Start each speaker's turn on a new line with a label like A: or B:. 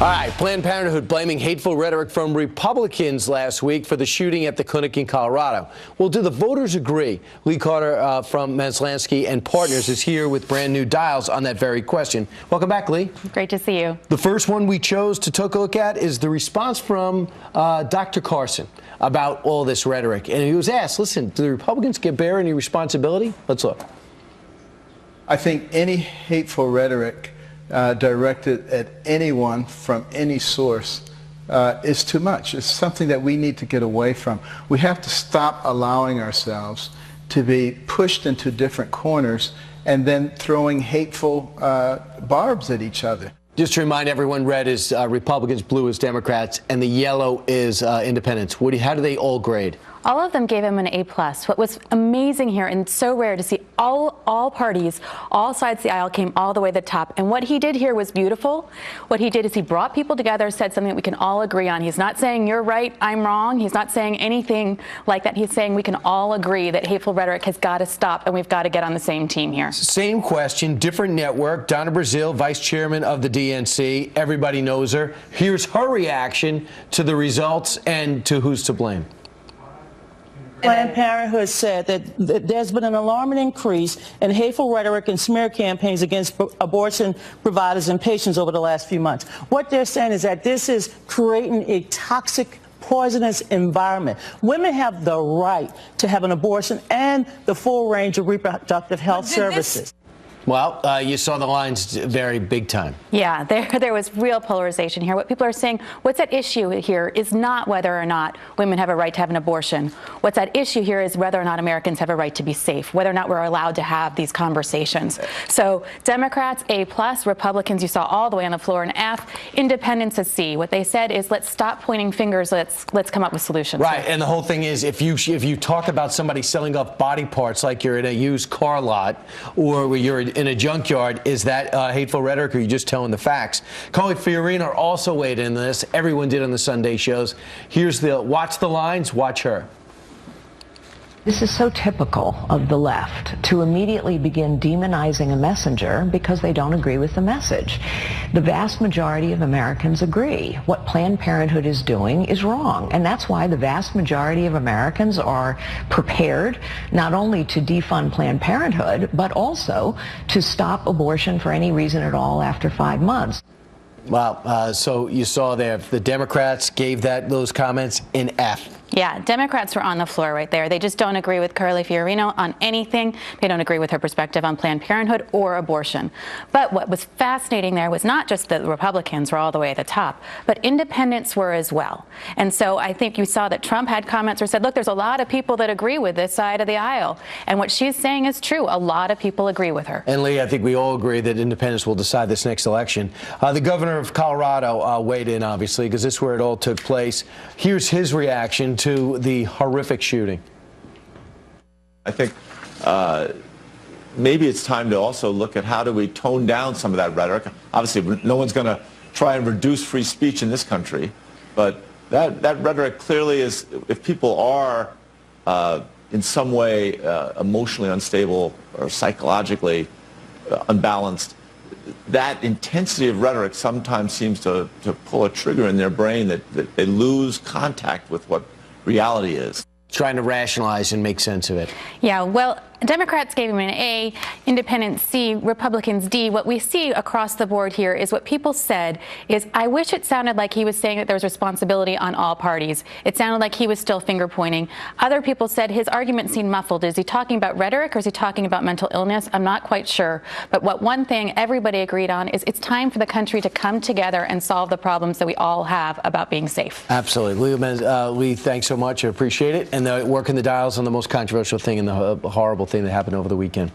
A: All right, Planned Parenthood blaming hateful rhetoric from Republicans last week for the shooting at the clinic in Colorado. Well, do the voters agree? Lee Carter from Maslansky and Partners is here with brand new dials on that very question. Welcome back, Lee.
B: Great to see you. The
A: first one we chose to take a look at is the response from Dr. Carson about all this rhetoric. And he was asked, listen, do the Republicans bear any responsibility? Let's look.
C: I think any hateful rhetoric directed at anyone from any source is too much. It's something that we need to get away from. We have to stop allowing ourselves to be pushed into different corners and then throwing hateful barbs at each other.
A: Just to remind everyone, red is Republicans, blue is Democrats, and the yellow is independents. Woody, how do they all grade?
B: All of them gave him an A+. What was amazing here, and so rare to see, all parties, all sides of the aisle came all the way to the top. And what he did here was beautiful. What he did is he brought people together, said something that we can all agree on. He's not saying you're right, I'm wrong. He's not saying anything like that. He's saying we can all agree that hateful rhetoric has got to stop, and we've got to get on the same team here.
A: Same question, different network. Donna Brazile, vice chairman of the DNC. Everybody knows her. Here's her reaction to the results and to who's to blame.
D: Planned Parenthood said that there's been an alarming increase in hateful rhetoric and smear campaigns against abortion providers and patients over the last few months. What they're saying is that this is creating a toxic, poisonous environment. Women have the right to have an abortion and the full range of reproductive health services.
A: Well, you saw the lines vary big time.
B: Yeah, there was real polarization here. What people are saying, what's at issue here is not whether or not women have a right to have an abortion. What's at issue here is whether or not Americans have a right to be safe, whether or not we're allowed to have these conversations. So Democrats, A+, Republicans, you saw all the way on the floor, an F, Independents, a C. What they said is let's stop pointing fingers, let's come up with solutions.
A: Right, and the whole thing is if you talk about somebody selling off body parts like you're in a used car lot or where you're in a junkyard, is that hateful rhetoric, or are you just telling the facts? Carly Fiorina also weighed in on this. Everyone did on the Sunday shows. Here's the watch the lines, watch her.
E: This is so typical of the left to immediately begin demonizing a messenger because they don't agree with the message. The vast majority of Americans agree. What Planned Parenthood is doing is wrong, and that's why the vast majority of Americans are prepared not only to defund Planned Parenthood, but also to stop abortion for any reason at all after 5 months.
A: Wow, so you saw there, the Democrats gave those comments an F.
B: Yeah, Democrats were on the floor right there. They just don't agree with Carly Fiorina on anything. They don't agree with her perspective on Planned Parenthood or abortion. But what was fascinating there was not just that the Republicans were all the way at the top, but independents were as well. And so I think you saw that Trump had comments or said, look, there's a lot of people that agree with this side of the aisle. And what she's saying is true. A lot of people agree with her.
A: And Lee, I think we all agree that independents will decide this next election. The governor of Colorado weighed in, obviously, because this is where it all took place. Here's his reaction to the horrific shooting.
F: I think maybe it's time to also look at how do we tone down some of that rhetoric. Obviously, no one's going to try and reduce free speech in this country, but that rhetoric clearly is, if people are in some way emotionally unstable or psychologically unbalanced, that intensity of rhetoric sometimes seems to pull a trigger in their brain that they lose contact with what reality is.
A: Trying to rationalize and make sense of it.
B: Yeah, well, Democrats gave him an A, Independents C, Republicans D. What we see across the board here is what people said is, I wish it sounded like he was saying that there was responsibility on all parties. It sounded like he was still finger pointing. Other people said his argument seemed muffled. Is he talking about rhetoric or is he talking about mental illness? I'm not quite sure. But one thing everybody agreed on is it's time for the country to come together and solve the problems that we all have about being safe.
A: Absolutely. Lee, thanks so much. I appreciate it. And working the dials on the most controversial thing and the horrible thing that happened over the weekend.